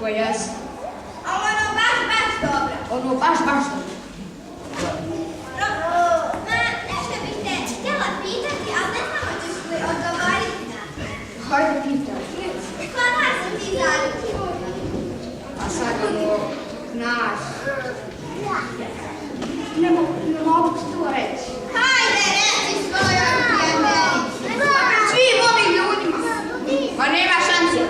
jes? A ono baš dobro. Ono baš dobro. Ma, nešto bih te htjela pitati, ali ne znam hoćeš li odgovoriti na to. Hajde pitaj. Koga su ti zaljubili? A sad ono, znaš, ne mogu ti to reći. Hajde, reci svojoj prijateljici. Svim ovim ljudima. Pa nema šanse.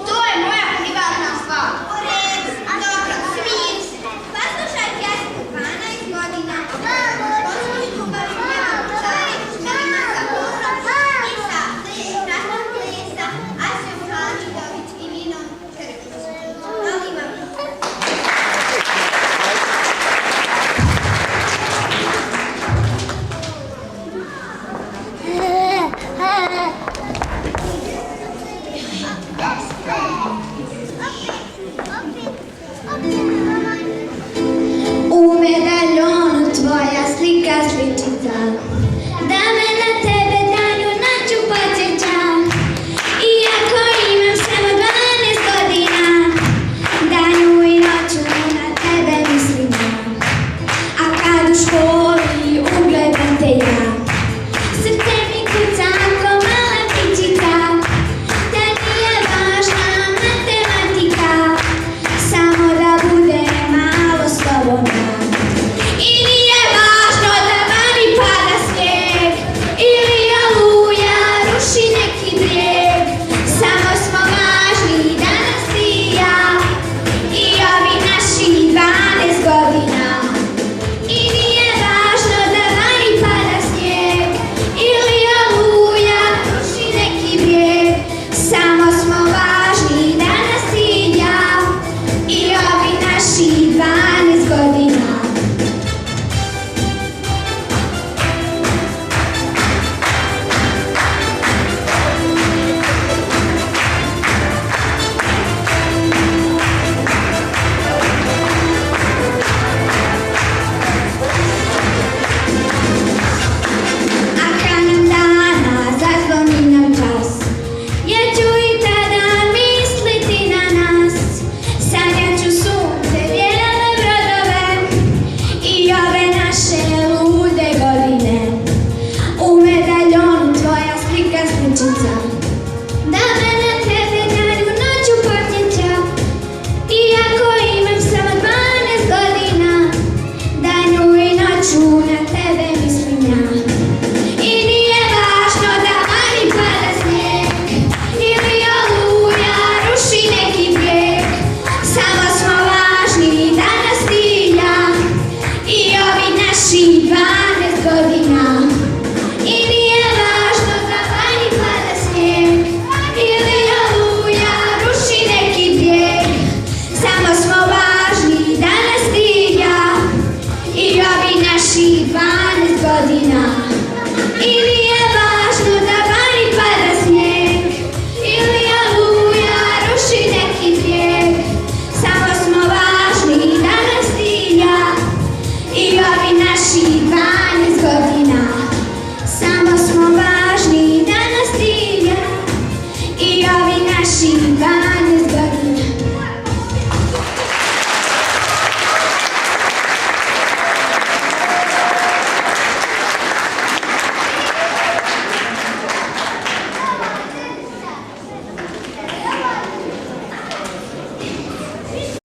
To je moja privatna stvar. U redu, dobro, smijem se. Poslušaj pjesmu 12 godina. Poslušaj ljubavi nema čaj, štelima sa purom i sa kratom plesa, Asjom Halidović i Ninom Krvić. Molim vam. U medaljonu tvoja slika sličica, da me na tebe danju noću podsjeća. Iako imam samo 12 godina, danju i noću na tebe mislim ja. A kad u školi ugledam te ja, srce mi kuca ko mala ptičica. Da nije važna matematika, samo da bude malo slobodna. I nije važno da vani pada snijeg ili oluja ruši neki brijeg. Samo smo važni danas ti i ja i ovi naši 12 godina. I nije važno da vani pada snijeg ili oluja ruši neki brijeg. Samo smo važni danas ti i ja i ovi naši 12 godina. A kamen dana zazvoni nam čas, ja ću i tada misliti na nas. Sanjat ću sunce, bijele brodove i ove naše lude godine. U medaljonu tvoja slika sličica, da me na tebe danju noću podsjeća. Iako imam samo 12 godina, danju i noću na tebe mislim ja. I nije važno da vani pada snijeg ili oluja ruši neki brijeg. Samo smo važni danas ti i ja i ovi naši 12 godina. I nije važno da vani pada snijeg ili oluja ruši neki brijeg. Samo smo važni danas ti i ja i ovi naši 12 godina. I nije važno da vani pada snijeg ili oluja ruši neki brijeg. Samo smo važni danas ti i ja i ovi naši 12